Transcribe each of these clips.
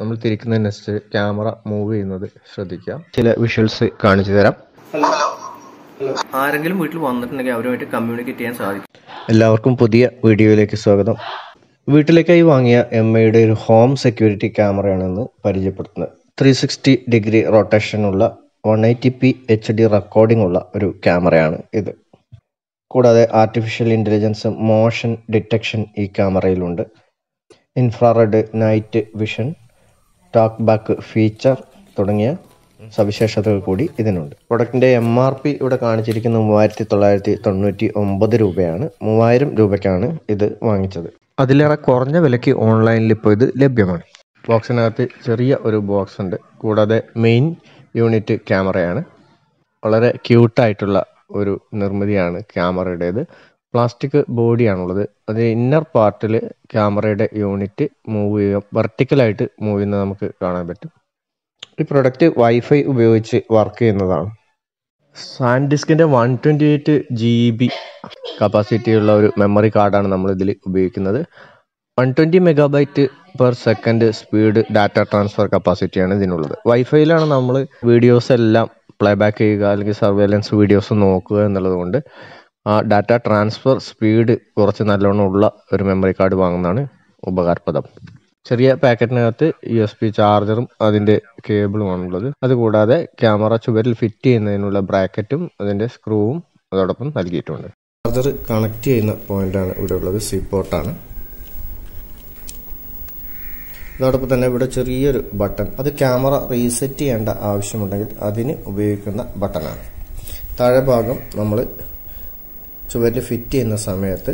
നമ്മൾ തിരിക്കുന്നതിനനുസരിച്ച് camera move ചെയ്യുന്നത് ശ്രദ്ധിക്കുക. ചില വിഷ്വൽസ് കാണിച്ചു തരാം. ആരെങ്കിലും വീട്ടിൽ വന്നിട്ടുണ്ടെങ്കിൽ അവരുമായിട്ട് കമ്മ്യൂണിക്കേറ്റ് ചെയ്യാൻ സാധിക്കും. എല്ലാവർക്കും പുതിയ വീഡിയോയിലേക്ക് സ്വാഗതം. വീട്ടിലേക്കായി വാങ്ങിയ MIയുടെ ഒരു ഹോം സെക്യൂരിറ്റി ക്യാമറയാണെന്ന് പരിചയപ്പെടുത്തുന്നത്. 360 ഡിഗ്രി റൊട്ടേഷനുള്ള 180p HD റെക്കോർഡിംഗ് ഉള്ള ഒരു ക്യാമറയാണ് ഇത്. കൂടാതെ ആർട്ടിഫിഷ്യൽ ഇൻ്റലിജൻസ് മോഷൻ ഡിറ്റക്ഷൻ ഈ ക്യാമറയിലുണ്ട്. Infrared night vision, talk back feature തുടങ്ങിയ സവിശേഷതകൾ കൂടി ഇതിനുണ്ട്. പ്രൊഡക്റ്റിൻ്റെ MRP ഇവിടെ കാണിച്ചിരിക്കുന്നത് 3999 രൂപയാണ്. 3000 രൂപയ്ക്കാണ് ഇത് വാങ്ങിച്ചത്. അതിലേറെ കുറഞ്ഞ വിലയ്ക്ക് ഓൺലൈനിൽ ഇപ്പോൾ ഇത് ലഭ്യമാണ്. ബോക്സിനകത്ത് ചെറിയ ഒരു ബോക്സ് ഉണ്ട്. കൂടാതെ മെയിൻ യൂണിറ്റ് ക്യാമറയാണ്. വളരെ ക്യൂട്ടായിട്ടുള്ള ഒരു നിർമ്മിതിയാണ് ക്യാമറയുടേത്. പ്ലാസ്റ്റിക് ബോഡിയാണുള്ളത്. അത് ഇന്നർ പാർട്ടിൽ ക്യാമറയുടെ യൂണിറ്റ് മൂവ് ചെയ്യുക, വെർട്ടിക്കലായിട്ട് മൂവ് ചെയ്യുന്നത് നമുക്ക് കാണാൻ പറ്റും. ഈ പ്രൊഡക്റ്റ് വൈഫൈ ഉപയോഗിച്ച് വർക്ക് ചെയ്യുന്നതാണ്. സാൻഡിസ്കിൻ്റെ 128 GB കപ്പാസിറ്റിയുള്ള ഒരു മെമ്മറി കാർഡാണ് നമ്മൾ ഇതിൽ ഉപയോഗിക്കുന്നത്. 120 MB/s സ്പീഡ് ഡാറ്റ ട്രാൻസ്ഫർ കപ്പാസിറ്റിയാണ് ഇതിനുള്ളത്. വൈഫൈയിലാണ് നമ്മൾ വീഡിയോസ് എല്ലാം പ്ലേ ബാക്ക് ചെയ്യുക അല്ലെങ്കിൽ സർവൈലൻസ് വീഡിയോസ് നോക്കുക എന്നുള്ളത് കൊണ്ട് ആ ഡാറ്റ ട്രാൻസ്ഫർ സ്പീഡ് കുറച്ച് നല്ലോണം ഉള്ള ഒരു മെമ്മറി കാർഡ് വാങ്ങുന്നതാണ് ഉപകാരപ്രദം. ചെറിയ പാക്കറ്റിനകത്ത് USB ചാർജറും അതിൻ്റെ കേബിളുമാണുള്ളത്. അതുകൂടാതെ ക്യാമറ ചുവരിൽ ഫിറ്റ് ചെയ്യുന്നതിനുള്ള ബ്രാക്കറ്റും അതിൻ്റെ സ്ക്രൂവും അതോടൊപ്പം നൽകിയിട്ടുണ്ട്. ചാർജർ കണക്ട് ചെയ്യുന്ന പോയിന്റാണ് ഇവിടെ ഉള്ളത്. സി പോർട്ടാണ്. അതോടൊപ്പം തന്നെ ഇവിടെ ചെറിയൊരു ബട്ടൺ, അത് ക്യാമറ റീസെറ്റ് ചെയ്യേണ്ട ആവശ്യമുണ്ടെങ്കിൽ അതിന് ഉപയോഗിക്കുന്ന ബട്ടണാണ്. താഴെ ഭാഗം നമ്മൾ ചുവരിൽ ഫിറ്റ് ചെയ്യുന്ന സമയത്ത്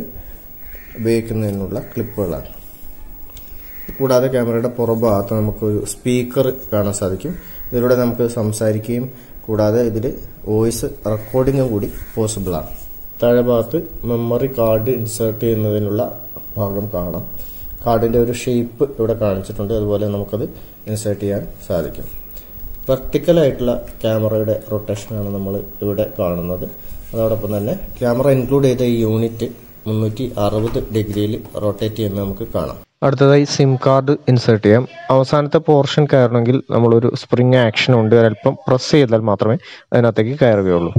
ഉപയോഗിക്കുന്നതിനുള്ള ക്ലിപ്പുകളാണ്. കൂടാതെ ക്യാമറയുടെ പുറഭാഗത്ത് നമുക്കൊരു സ്പീക്കർ കാണാൻ സാധിക്കും. ഇതിലൂടെ നമുക്ക് സംസാരിക്കുകയും കൂടാതെ ഇതിൽ വോയിസ് റെക്കോർഡിങ്ങും കൂടി പോസിബിളാണ്. താഴെ ഭാഗത്ത് മെമ്മറി കാർഡ് ഇൻസേർട്ട് ചെയ്യുന്നതിനുള്ള ഭാഗം കാണാം. കാർഡിൻ്റെ ഒരു ഷേപ്പ് ഇവിടെ കാണിച്ചിട്ടുണ്ട്. അതുപോലെ നമുക്കത് ഇൻസേർട്ട് ചെയ്യാൻ സാധിക്കും. വെർട്ടിക്കലായിട്ടുള്ള ക്യാമറയുടെ റൊട്ടേഷനാണ് നമ്മൾ ഇവിടെ കാണുന്നത്. അതോടൊപ്പം തന്നെ ക്യാമറ ഇൻക്ലൂഡ് ചെയ്ത ഈ യൂണിറ്റ് 360 ഡിഗ്രിയിൽ റൊട്ടേറ്റ് ചെയ്യുന്നത് നമുക്ക് കാണാം. അടുത്തതായി സിം കാർഡ് ഇൻസേർട്ട് ചെയ്യാം. അവസാനത്തെ പോർഷൻ കയറണമെങ്കിൽ നമ്മളൊരു സ്പ്രിങ് ആക്ഷൻ ഉണ്ട്. ഒരല്പം പ്രസ് ചെയ്താൽ മാത്രമേ അതിനകത്തേക്ക് കയറുകയുള്ളൂ.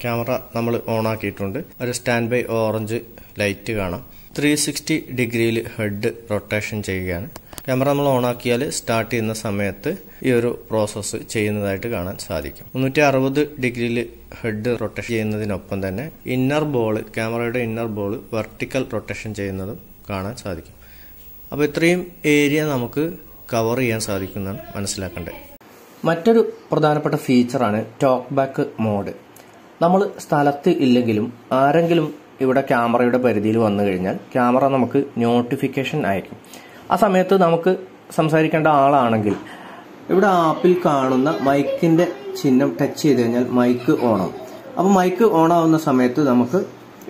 ക്യാമറ നമ്മൾ ഓൺ ആക്കിയിട്ടുണ്ട്. ഒരു സ്റ്റാൻഡ് ബൈ ഓറഞ്ച് ലൈറ്റ് കാണാം. 360 ഡിഗ്രിയിൽ ഹെഡ് റൊട്ടേഷൻ ചെയ്യുകയാണ്. ക്യാമറ നമ്മൾ ഓൺ ആക്കിയാൽ സ്റ്റാർട്ട് ചെയ്യുന്ന സമയത്ത് ഈ ഒരു പ്രോസസ്സ് ചെയ്യുന്നതായിട്ട് കാണാൻ സാധിക്കും. 360 ഡിഗ്രിയിൽ ഹെഡ് റൊട്ടേഷൻ ചെയ്യുന്നതിനൊപ്പം തന്നെ ക്യാമറയുടെ ഇന്നർ ബോൾ വെർട്ടിക്കൽ റൊട്ടേഷൻ ചെയ്യുന്നതും കാണാൻ സാധിക്കും. അപ്പോൾ ഇത്രയും ഏരിയ നമുക്ക് കവർ ചെയ്യാൻ സാധിക്കുന്നതാണ് മനസ്സിലാക്കേണ്ടത്. മറ്റൊരു പ്രധാനപ്പെട്ട ഫീച്ചറാണ് ടോക്ക് ബാക്ക് മോഡ്. നമ്മൾ സ്ഥലത്ത് ഇല്ലെങ്കിലും ആരെങ്കിലും ഇവിടെ ക്യാമറയുടെ പരിധിയിൽ വന്നു കഴിഞ്ഞാൽ ക്യാമറ നമുക്ക് നോട്ടിഫിക്കേഷൻ അയക്കും. ആ സമയത്ത് നമുക്ക് സംസാരിക്കേണ്ട ആളാണെങ്കിൽ ഇവിടെ ആപ്പിൽ കാണുന്ന മൈക്കിന്റെ ചിഹ്നം ടച്ച് ചെയ്ത് കഴിഞ്ഞാൽ മൈക്ക് ഓണാവും. അപ്പോൾ മൈക്ക് ഓണാവുന്ന സമയത്ത് നമുക്ക്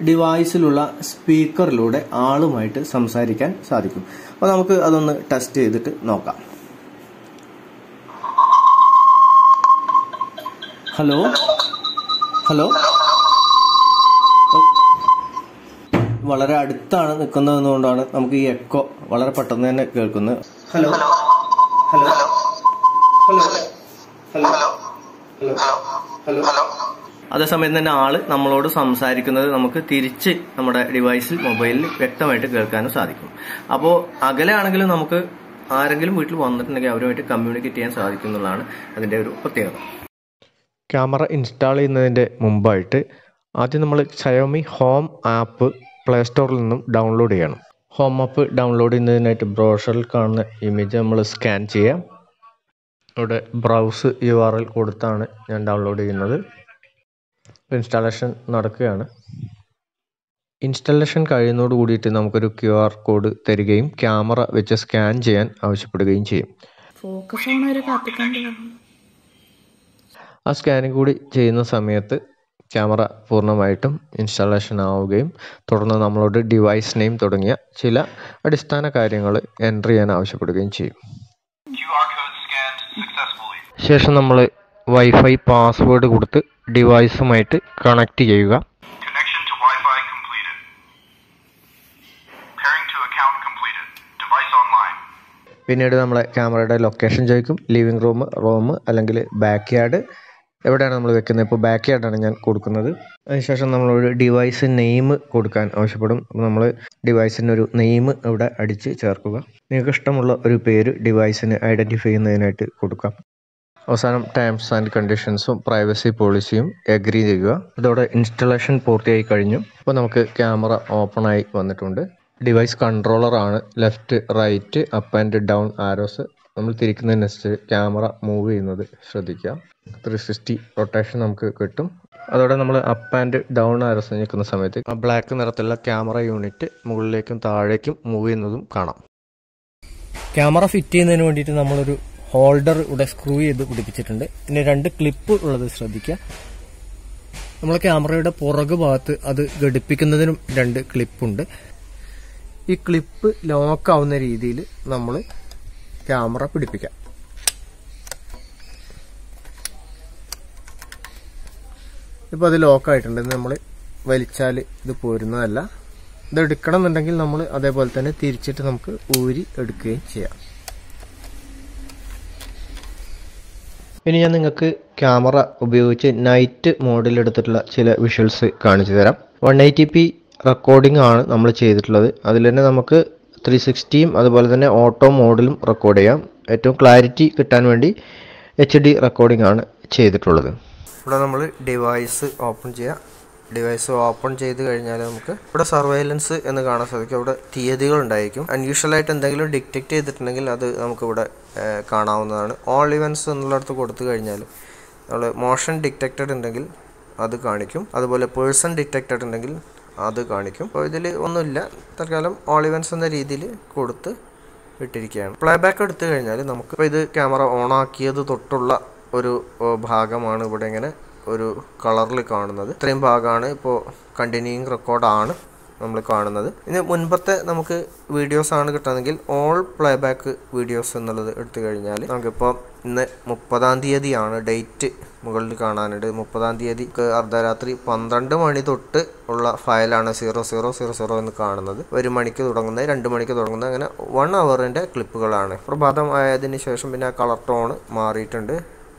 ഡിവൈസിലുള്ള സ്പീക്കറിലൂടെ ആളുമായിട്ട് സംസാരിക്കാൻ സാധിക്കും. അപ്പോൾ നമുക്ക് അതൊന്ന് ടെസ്റ്റ് ചെയ്തിട്ട് നോക്കാം. ഹലോ ഹലോ വളരെ അടുത്താണ് നിൽക്കുന്നതുകൊണ്ടാണ് നമുക്ക് ഈ എക്കോ വളരെ പെട്ടെന്ന് തന്നെ കേൾക്കുന്നത്. Hello hello hello hello hello hello. അതേസമയം തന്നെ ആള് നമ്മളോട് സംസാരിക്കുന്നത് നമുക്ക് തിരിച്ച് നമ്മുടെ ഡിവൈസിൽ മൊബൈലിൽ വ്യക്തമായിട്ട് കേൾക്കാനും സാധിക്കും. അപ്പോൾ അകലെയാണെങ്കിലും നമുക്ക് ആരെങ്കിലും വീട്ടിൽ വന്നിട്ടുണ്ടെങ്കിൽ അവരുമായിട്ട് കമ്മ്യൂണിക്കേറ്റ് ചെയ്യാൻ സാധിക്കുന്നതാണ് അതിന്റെ ഒരു പ്രത്യേകത. ക്യാമറ ഇൻസ്റ്റാൾ ചെയ്യുന്നതിൻ്റെ മുമ്പായിട്ട് ആദ്യം നമ്മൾ Xiomi ഹോം ആപ്പ് പ്ലേ സ്റ്റോറിൽ നിന്നും ഡൗൺലോഡ് ചെയ്യണം. ഹോം ആപ്പ് ഡൗൺലോഡ് ചെയ്യുന്നതിനായിട്ട് ബ്രോഷറിൽ കാണുന്ന ഇമേജ് നമ്മൾ സ്കാൻ ചെയ്യാം. ഇവിടെ ബ്രൗസ് URL കൊടുത്താണ് ഞാൻ ഡൗൺലോഡ് ചെയ്യുന്നത്. ഇൻസ്റ്റാളേഷൻ നടക്കുകയാണ്. ഇൻസ്റ്റാളേഷൻ കഴിയുന്നതോട് കൂടിയിട്ട് നമുക്കൊരു QR കോഡ് തരികയും ക്യാമറ വെച്ച് സ്കാൻ ചെയ്യാൻ ആവശ്യപ്പെടുകയും ചെയ്യും. ആ സ്കാനിങ് കൂടി ചെയ്യുന്ന സമയത്ത് ക്യാമറ പൂർണ്ണമായിട്ടും ഇൻസ്റ്റാളേഷൻ ആവുകയും തുടർന്ന് നമ്മളോട് ഡിവൈസ് നെയിം തുടങ്ങിയ ചില അടിസ്ഥാന കാര്യങ്ങൾ എൻ്റർ ചെയ്യാൻ ആവശ്യപ്പെടുകയും ചെയ്യും. ശേഷം നമ്മൾ വൈഫൈ പാസ്വേഡ് കൊടുത്ത് ഡിവൈസുമായിട്ട് കണക്ട് ചെയ്യുക. പിന്നീട് നമ്മളെ ക്യാമറയുടെ ലൊക്കേഷൻ ചോദിക്കും. ലിവിങ് റൂം അല്ലെങ്കിൽ ബാക്ക് യാർഡ്, എവിടെയാണ് നമ്മൾ വെക്കുന്നത്. ഇപ്പോൾ ബാക്ക് യാർഡാണ് ഞാൻ കൊടുക്കുന്നത്. അതിനുശേഷം നമ്മളൊരു ഡിവൈസ് നെയിം കൊടുക്കാൻ ആവശ്യപ്പെടും. അപ്പോൾ നമ്മൾ ഡിവൈസിന് ഒരു നെയിം ഇവിടെ അടിച്ച് ചേർക്കുക. നിങ്ങൾക്ക് ഇഷ്ടമുള്ള ഒരു പേര് ഡിവൈസിന് ഐഡൻറ്റിഫൈ ചെയ്യുന്നതിനായിട്ട് കൊടുക്കാം. അവസാനം ടേംസ് ആൻഡ് കണ്ടീഷൻസും പ്രൈവസി പോളിസിയും എഗ്രി ചെയ്യുക. ഇതോടെ ഇൻസ്റ്റലേഷൻ പൂർത്തിയായി കഴിഞ്ഞു. അപ്പോൾ നമുക്ക് ക്യാമറ ഓപ്പണായി വന്നിട്ടുണ്ട്. ഡിവൈസ് കൺട്രോളറാണ്. Left, right, up and down arrows നമ്മൾ തിരിക്കുന്നതിനനുസരിച്ച് ക്യാമറ മൂവ് ചെയ്യുന്നത് ശ്രദ്ധിക്കുക. 360 റൊട്ടേഷൻ നമുക്ക് കിട്ടും. അതോടെ നമ്മൾ അപ്പ് ആൻഡ് ഡൗൺ ആരോസ് നിൽക്കുന്ന സമയത്ത് ആ ബ്ലാക്ക് നിറത്തിലുള്ള ക്യാമറ യൂണിറ്റ് മുകളിലേക്കും താഴേക്കും മൂവ് ചെയ്യുന്നതും കാണാം. ക്യാമറ ഫിറ്റ് ചെയ്യുന്നതിന് വേണ്ടിയിട്ട് നമ്മളൊരു ഹോൾഡർ ഇവിടെ സ്ക്രൂ ചെയ്ത് പിടിപ്പിച്ചിട്ടുണ്ട്. പിന്നെ 2 ക്ലിപ്പ് ഉള്ളത് ശ്രദ്ധിക്കുക. നമ്മളെ ക്യാമറയുടെ പുറകു ഭാഗത്ത് അത് ഘടിപ്പിക്കുന്നതിനും 2 ക്ലിപ്പുണ്ട്. ഈ ക്ലിപ്പ് ലോക്ക് ആവുന്ന രീതിയിൽ നമ്മൾ ക്യാമറ പിടിപ്പിക്കാം. ഇപ്പോൾ അത് ലോക്കായിട്ടുണ്ട്. നമ്മൾ വലിച്ചാൽ ഇത് പോരുന്നതല്ല. ഇത് എടുക്കണം എന്നുണ്ടെങ്കിൽ നമ്മൾ അതേപോലെ തന്നെ തിരിച്ചിട്ട് നമുക്ക് ഊരി എടുക്കുകയും ചെയ്യാം. ഇനി ഞാൻ നിങ്ങൾക്ക് ക്യാമറ ഉപയോഗിച്ച് നൈറ്റ് മോഡിൽ എടുത്തിട്ടുള്ള ചില വിഷ്വൽസ് കാണിച്ചു തരാം. 180p റെക്കോർഡിംഗ് ആണ് നമ്മൾ ചെയ്തിട്ടുള്ളത്. അതിൽ തന്നെ നമുക്ക് 360യും അതുപോലെ തന്നെ ഓട്ടോ മോഡിലും റെക്കോർഡ് ചെയ്യാം. ഏറ്റവും ക്ലാരിറ്റി കിട്ടാൻ വേണ്ടി HD റെക്കോർഡിംഗ് ആണ് ചെയ്തിട്ടുള്ളത്. ഇവിടെ നമ്മൾ ഡിവൈസ് ഓപ്പൺ ചെയ്യാം. ഡിവൈസ് ഓപ്പൺ ചെയ്ത് കഴിഞ്ഞാൽ നമുക്ക് ഇവിടെ സർവൈലൻസ് എന്ന് കാണാൻ സാധിക്കും. ഇവിടെ തീയതികൾ ഉണ്ടായിരിക്കും. അൺയൂഷ്വലായിട്ട് എന്തെങ്കിലും ഡിറ്റക്ട് ചെയ്തിട്ടുണ്ടെങ്കിൽ അത് നമുക്കിവിടെ കാണാവുന്നതാണ്. ഓൾ ഇവൻറ്റ്സ് എന്നുള്ളടത്ത് കൊടുത്തു കഴിഞ്ഞാൽ നമ്മൾ മോഷൻ ഡിറ്റക്റ്റഡ് ഉണ്ടെങ്കിൽ അത് കാണിക്കും. അതുപോലെ പേഴ്സൺ ഡിറ്റക്റ്റഡ് ഉണ്ടെങ്കിൽ അത് കാണിക്കും. അപ്പോൾ ഇതിൽ ഒന്നുമില്ല. തൽക്കാലം ഓൾ ഇവൻറ്റ്സ് എന്ന രീതിയിൽ കൊടുത്ത് ഇട്ടിരിക്കുകയാണ്. പ്ലേ ബാക്ക് എടുത്തു കഴിഞ്ഞാൽ നമുക്കിപ്പോൾ ഇത് ക്യാമറ ഓണാക്കിയത് തൊട്ടുള്ള ഒരു ഭാഗമാണ് ഇവിടെ ഇങ്ങനെ ഒരു കളറിൽ കാണുന്നത്. ഇത്രയും ഭാഗമാണ് ഇപ്പോൾ കണ്ടിന്യൂയിങ് റെക്കോർഡാണ് നമ്മൾ കാണുന്നത്. ഇനി മുൻപത്തെ നമുക്ക് വീഡിയോസ് ആണ് കിട്ടുന്നതെങ്കിൽ ഓൾ പ്ലേ ബാക്ക് വീഡിയോസ് എന്നുള്ളത് എടുത്തു കഴിഞ്ഞാൽ നമുക്കിപ്പോൾ ഇന്ന് 30-ാം തീയതിയാണ് ഡേറ്റ് മുകളിൽ കാണാനുണ്ട്. 30-ാം തീയതിക്ക് അർദ്ധരാത്രി 12 മണി തൊട്ട് ഉള്ള ഫയലാണ് 0000 എന്ന് കാണുന്നത്. 1 മണിക്ക് തുടങ്ങുന്നത്, 2 മണിക്ക് തുടങ്ങുന്നത്, അങ്ങനെ 1 അവറിൻ്റെ ക്ലിപ്പുകളാണ്. പ്രഭാതം ആയതിനു ശേഷം പിന്നെ കളർ ടോൺ മാറിയിട്ടുണ്ട്,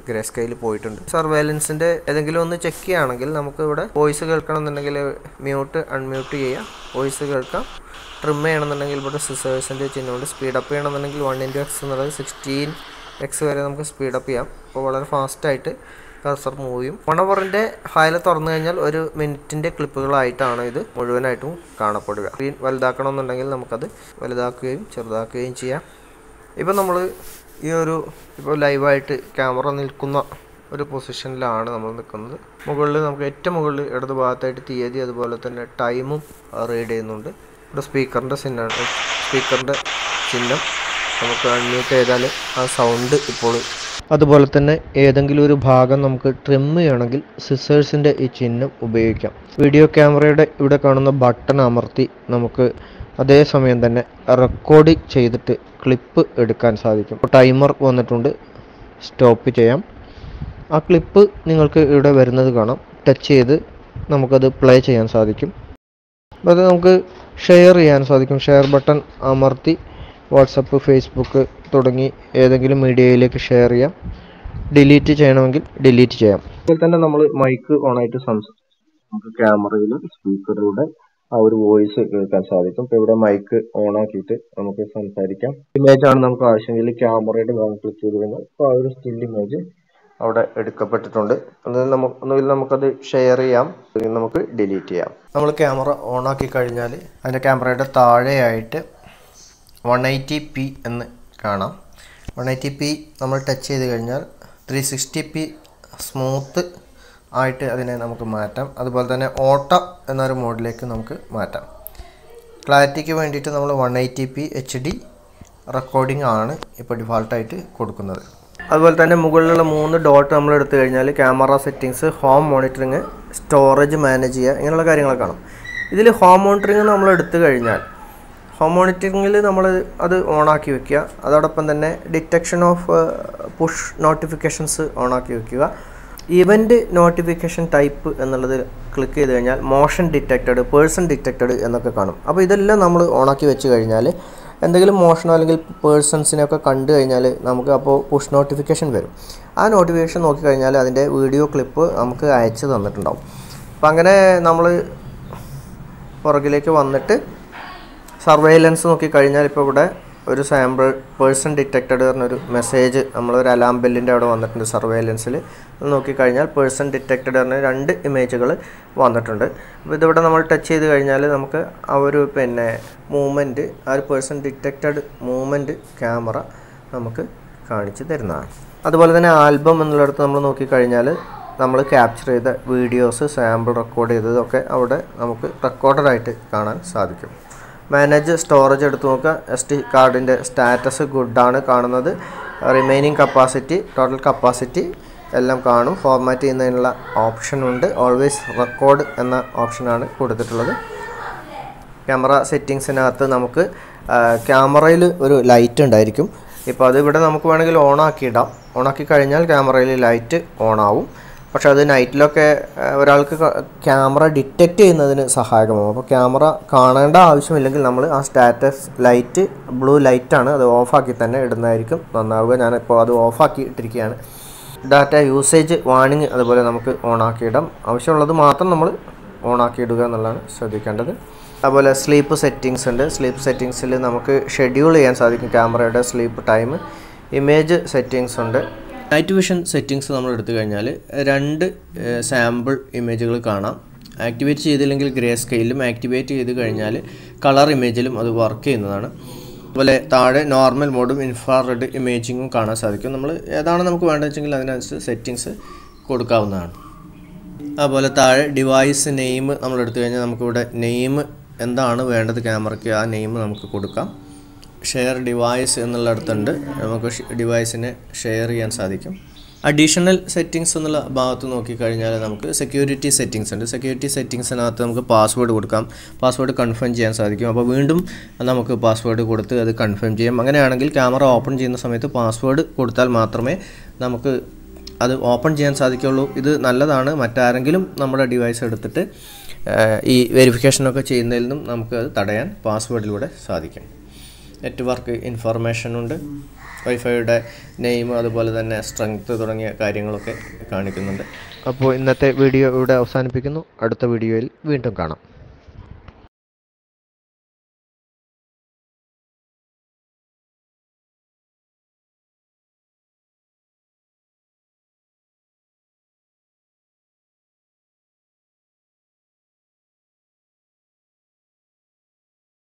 ഗ്രേ സ്കെയിൽ പോയിട്ടുണ്ട്. സർവൈലൻസിൻ്റെ ഏതെങ്കിലും ഒന്ന് ചെക്ക് ചെയ്യുകയാണെങ്കിൽ നമുക്ക് ഇവിടെ വോയിസ് കേൾക്കണം എന്നുണ്ടെങ്കിൽ മ്യൂട്ട് അൺമ്യൂട്ട് ചെയ്യാം, വോയിസ് കേൾക്കാം. ട്രിം ചെയ്യണമെന്നുണ്ടെങ്കിൽ ഇവിടെ സിസേഴ്സിൻ്റെ ചിഹ്നമുണ്ട്. സ്പീഡപ്പ് ചെയ്യണമെന്നുണ്ടെങ്കിൽ 1x എന്നുള്ളത് 16x വരെ നമുക്ക് സ്പീഡപ്പ് ചെയ്യാം. അപ്പോൾ വളരെ ഫാസ്റ്റായിട്ട് കർസർ മൂവ് ചെയ്യും. 1 അവറിൻ്റെ ഫയൽ തുറന്നു കഴിഞ്ഞാൽ 1 മിനിറ്റിൻ്റെ ക്ലിപ്പുകളായിട്ടാണ് ഇത് മുഴുവനായിട്ടും കാണപ്പെടുക. സ്ക്രീൻ വലുതാക്കണമെന്നുണ്ടെങ്കിൽ നമുക്കത് വലുതാക്കുകയും ചെറുതാക്കുകയും ചെയ്യാം. ഇപ്പം നമ്മൾ ഇപ്പോൾ ലൈവായിട്ട് ക്യാമറ നിൽക്കുന്ന ഒരു പൊസിഷനിലാണ് നമ്മൾ നിൽക്കുന്നത്. മുകളിൽ നമുക്ക് ഏറ്റവും മുകളിൽ ഇടത് ഭാഗത്തായിട്ട് തീയതി അതുപോലെ തന്നെ ടൈമും റീഡ് ചെയ്യുന്നുണ്ട്. ഇവിടെ സ്പീക്കറിൻ്റെ ചിഹ്നം നമുക്ക് അൺമ്യൂട്ട് ചെയ്താൽ ആ സൗണ്ട് ഇപ്പോൾ. അതുപോലെ തന്നെ ഏതെങ്കിലും ഒരു ഭാഗം നമുക്ക് ട്രിം ചെയ്യണമെങ്കിൽ സിസേഴ്സിൻ്റെ ഈ ചിഹ്നം ഉപയോഗിക്കാം. വീഡിയോ ക്യാമറയുടെ ഇവിടെ കാണുന്ന ബട്ടൺ അമർത്തി നമുക്ക് അതേസമയം തന്നെ റെക്കോർഡ് ചെയ്തിട്ട് ക്ലിപ്പ് എടുക്കാൻ സാധിക്കും. ഇപ്പോൾ ടൈമർ വന്നിട്ടുണ്ട്, സ്റ്റോപ്പ് ചെയ്യാം. ആ ക്ലിപ്പ് നിങ്ങൾക്ക് ഇവിടെ വരുന്നത് കാണാം. ടച്ച് ചെയ്ത് നമുക്കത് പ്ലേ ചെയ്യാൻ സാധിക്കും. അത് നമുക്ക് ഷെയർ ചെയ്യാൻ സാധിക്കും. ഷെയർ ബട്ടൺ അമർത്തി വാട്സപ്പ്, ഫേസ്ബുക്ക് തുടങ്ങി ഏതെങ്കിലും മീഡിയയിലേക്ക് ഷെയർ ചെയ്യാം. ഡിലീറ്റ് ചെയ്യണമെങ്കിൽ ഡിലീറ്റ് ചെയ്യാം. അതുപോലെ തന്നെ നമ്മൾ മൈക്ക് ഓണായിട്ട് നമുക്ക് ക്യാമറയിൽ സ്പീക്കറിലൂടെ ആ ഒരു വോയിസ് കേൾക്കാൻ സാധിക്കും. ഇപ്പോൾ ഇവിടെ മൈക്ക് ഓണാക്കിയിട്ട് നമുക്ക് സംസാരിക്കാം. ഇമേജാണ് നമുക്ക് ആവശ്യമെങ്കിൽ ക്യാമറയുടെ ഭാഗം ക്ലിക്ക് ചെയ്ത് കഴിഞ്ഞാൽ ഇപ്പോൾ ആ ഒരു സ്റ്റിൽ ഇമേജ് അവിടെ എടുക്കപ്പെട്ടിട്ടുണ്ട്. ഒന്നുകിൽ നമുക്കത് ഷെയർ ചെയ്യാം, അല്ലെങ്കിൽ നമുക്ക് ഡിലീറ്റ് ചെയ്യാം. നമ്മൾ ക്യാമറ ഓണാക്കി കഴിഞ്ഞാൽ അതിൻ്റെ ക്യാമറയുടെ താഴെയായിട്ട് 180p എന്ന് കാണാം. 180p നമ്മൾ ടച്ച് ചെയ്ത് കഴിഞ്ഞാൽ 360p സ്മൂത്ത് ആയിട്ട് അതിനെ നമുക്ക് മാറ്റാം. അതുപോലെ തന്നെ ഓട്ടോ എന്നൊരു മോഡിലേക്ക് നമുക്ക് മാറ്റാം. ക്ലാരിറ്റിക്ക് വേണ്ടിയിട്ട് നമ്മൾ 180p HD റെക്കോർഡിംഗ് ആണ് ഇപ്പോൾ ഡിഫാൾട്ടായിട്ട് കൊടുക്കുന്നത്. അതുപോലെ തന്നെ മുകളിലുള്ള 3 ഡോട്ട് നമ്മൾ എടുത്തു കഴിഞ്ഞാൽ camera settings, home monitoring, storage manage ചെയ്യുക, ഇങ്ങനെയുള്ള കാര്യങ്ങളൊക്കെ കാണാം. ഇതിൽ ഹോം മോണിറ്ററിങ് നമ്മൾ എടുത്തു കഴിഞ്ഞാൽ ഹോം മോണിറ്ററിങ്ങിൽ നമ്മൾ അത് ഓണാക്കി വെക്കുക. അതോടൊപ്പം തന്നെ ഡിറ്റക്ഷൻ ഓഫ് പുഷ് നോട്ടിഫിക്കേഷൻസ് ഓണാക്കി വെക്കുക. ഇവൻ്റ് നോട്ടിഫിക്കേഷൻ ടൈപ്പ് എന്നുള്ളത് ക്ലിക്ക് ചെയ്ത് കഴിഞ്ഞാൽ മോഷൻ ഡിറ്റക്റ്റഡ്, പേഴ്സൺ ഡിറ്റക്റ്റഡ് എന്നൊക്കെ കാണും. അപ്പോൾ ഇതെല്ലാം നമ്മൾ ഓണാക്കി വെച്ച് കഴിഞ്ഞാൽ എന്തെങ്കിലും മോഷണോ അല്ലെങ്കിൽ പേഴ്സൺസിനെയൊക്കെ കണ്ടു കഴിഞ്ഞാൽ നമുക്ക് അപ്പോൾ പുഷ് നോട്ടിഫിക്കേഷൻ വരും. ആ നോട്ടിഫിക്കേഷൻ നോക്കിക്കഴിഞ്ഞാൽ അതിൻ്റെ വീഡിയോ ക്ലിപ്പ് നമുക്ക് അയച്ചു തന്നിട്ടുണ്ടാവും. അപ്പം അങ്ങനെ നമ്മൾ പുറകിലേക്ക് വന്നിട്ട് സർവൈലൻസ് നോക്കിക്കഴിഞ്ഞാൽ ഇപ്പോൾ ഇവിടെ ഒരു സാമ്പിൾ പേഴ്സൺ ഡിറ്റക്റ്റഡ് പറഞ്ഞൊരു മെസ്സേജ് നമ്മളൊരു അലാം ബെല്ലിൻ്റെ അവിടെ വന്നിട്ടുണ്ട്. സർവൈലൻസിൽ നോക്കിക്കഴിഞ്ഞാൽ പേഴ്സൺ ഡിറ്റക്റ്റഡ് പറഞ്ഞ 2 ഇമേജുകൾ വന്നിട്ടുണ്ട്. അപ്പോൾ ഇതിവിടെ നമ്മൾ ടച്ച് ചെയ്ത് കഴിഞ്ഞാൽ നമുക്ക് ആ ഒരു മൂവ്മെൻറ്റ്, ആ ഒരു പേഴ്സൺ ഡിറ്റക്റ്റഡ് മൂവ്മെൻറ്റ് ക്യാമറ നമുക്ക് കാണിച്ച് തരുന്നതാണ്. അതുപോലെ തന്നെ ആൽബം എന്നുള്ളിടത്ത് നമ്മൾ നോക്കിക്കഴിഞ്ഞാൽ നമ്മൾ ക്യാപ്ചർ ചെയ്ത വീഡിയോസ്, സാമ്പിൾ റെക്കോർഡ് ചെയ്തതൊക്കെ അവിടെ നമുക്ക് റെക്കോർഡറായിട്ട് കാണാൻ സാധിക്കും. മാനേജ് സ്റ്റോറേജ് എടുത്ത് നോക്കുക. SD കാർഡിൻ്റെ സ്റ്റാറ്റസ് ഗുഡാണ് കാണുന്നത്. റിമൈനിങ് കപ്പാസിറ്റി, ടോട്ടൽ കപ്പാസിറ്റി എല്ലാം കാണും. ഫോർമാറ്റ് ചെയ്യുന്നതിനുള്ള ഓപ്ഷനുണ്ട്. ഓൾവേസ് റെക്കോർഡ് എന്ന ഓപ്ഷനാണ് കൊടുത്തിട്ടുള്ളത്. ക്യാമറ സെറ്റിങ്സിനകത്ത് നമുക്ക് ക്യാമറയിൽ ഒരു ലൈറ്റ് ഉണ്ടായിരിക്കും. ഇപ്പോൾ അത് ഇവിടെ നമുക്ക് വേണമെങ്കിൽ ഓണാക്കിയിടാം. ഓണാക്കി കഴിഞ്ഞാൽ ക്യാമറയിൽ ലൈറ്റ് ഓണാവും. പക്ഷേ അത് നൈറ്റിലൊക്കെ ഒരാൾക്ക് ക്യാമറ ഡിറ്റക്റ്റ് ചെയ്യുന്നതിന് സഹായകമാകും. അപ്പോൾ ക്യാമറ കാണേണ്ട ആവശ്യമില്ലെങ്കിൽ നമ്മൾ ആ സ്റ്റാറ്റസ് ലൈറ്റ്, ബ്ലൂ ലൈറ്റാണ്, അത് ഓഫാക്കി തന്നെ ഇടുന്നതായിരിക്കും നന്നാവുക. ഞാനിപ്പോൾ അത് ഓഫാക്കി ഇട്ടിരിക്കുകയാണ്. ഡാറ്റ യൂസേജ് വാണിംഗ് അതുപോലെ നമുക്ക് ഓണാക്കിയിടാം. ആവശ്യമുള്ളത് മാത്രം നമ്മൾ ഓണാക്കിയിടുക എന്നുള്ളതാണ് ശ്രദ്ധിക്കേണ്ടത്. അതുപോലെ സ്ലീപ്പ് സെറ്റിങ്സ് ഉണ്ട്. സ്ലീപ്പ് സെറ്റിങ്സിൽ നമുക്ക് ഷെഡ്യൂൾ ചെയ്യാൻ സാധിക്കും ക്യാമറയുടെ സ്ലീപ്പ് ടൈം. ഇമേജ് സെറ്റിങ്സ് ഉണ്ട്. നൈറ്റ് വിഷൻ സെറ്റിങ്സ് നമ്മൾ എടുത്തു കഴിഞ്ഞാൽ 2 സാമ്പിൾ ഇമേജുകൾ കാണാം. ആക്ടിവേറ്റ് ചെയ്തില്ലെങ്കിൽ ഗ്രേ സ്കെയിലും, ആക്ടിവേറ്റ് ചെയ്ത് കഴിഞ്ഞാൽ കളർ ഇമേജിലും അത് വർക്ക് ചെയ്യുന്നതാണ്. അതുപോലെ താഴെ നോർമൽ മോഡും ഇൻഫ്രാറെഡ് ഇമേജിങ്ങും കാണാൻ സാധിക്കും. നമ്മൾ ഏതാണ് നമുക്ക് വേണ്ടതെന്ന് വെച്ചെങ്കിൽ അതിനനുസരിച്ച് സെറ്റിങ്സ് കൊടുക്കാവുന്നതാണ്. അതുപോലെ താഴെ ഡിവൈസ് നെയിം നമ്മൾ എടുത്തു കഴിഞ്ഞാൽ നമുക്കിവിടെ നെയിം എന്താണ് വേണ്ടത് ക്യാമറയ്ക്ക്, ആ നെയിം നമുക്ക് കൊടുക്കാം. ഷെയർ ഡിവൈസ് എന്നുള്ളിടത്തുണ്ട്, നമുക്ക് ഡിവൈസിനെ ഷെയർ ചെയ്യാൻ സാധിക്കും. അഡീഷണൽ സെറ്റിങ്സ് എന്നുള്ള ഭാഗത്ത് നോക്കിക്കഴിഞ്ഞാൽ നമുക്ക് സെക്യൂരിറ്റി സെറ്റിങ്സ് ഉണ്ട്. സെക്യൂരിറ്റി സെറ്റിങ്സിനകത്ത് നമുക്ക് പാസ്വേഡ് കൊടുക്കാം. പാസ്വേഡ് കൺഫേം ചെയ്യാൻ സാധിക്കും. അപ്പോൾ വീണ്ടും നമുക്ക് പാസ്വേഡ് കൊടുത്ത് അത് കൺഫേം ചെയ്യാം. അങ്ങനെയാണെങ്കിൽ ക്യാമറ ഓപ്പൺ ചെയ്യുന്ന സമയത്ത് പാസ്വേഡ് കൊടുത്താൽ മാത്രമേ നമുക്ക് അത് ഓപ്പൺ ചെയ്യാൻ സാധിക്കുള്ളൂ. ഇത് നല്ലതാണ്. മറ്റാരെങ്കിലും നമ്മുടെ ഡിവൈസ് എടുത്തിട്ട് ഈ വെരിഫിക്കേഷനൊക്കെ ചെയ്യുന്നതിൽ നിന്നും നമുക്ക് അത് തടയാൻ പാസ്വേഡിലൂടെ സാധിക്കും. നെറ്റ്വർക്ക് ഇൻഫർമേഷനുണ്ട്. വൈഫൈയുടെ നെയിം അതുപോലെ തന്നെ സ്ട്രെങ്ത് തുടങ്ങിയ കാര്യങ്ങളൊക്കെ കാണിക്കുന്നുണ്ട്. അപ്പോൾ ഇന്നത്തെ വീഡിയോ ഇവിടെ അവസാനിപ്പിക്കുന്നു. അടുത്ത വീഡിയോയിൽ വീണ്ടും കാണാം.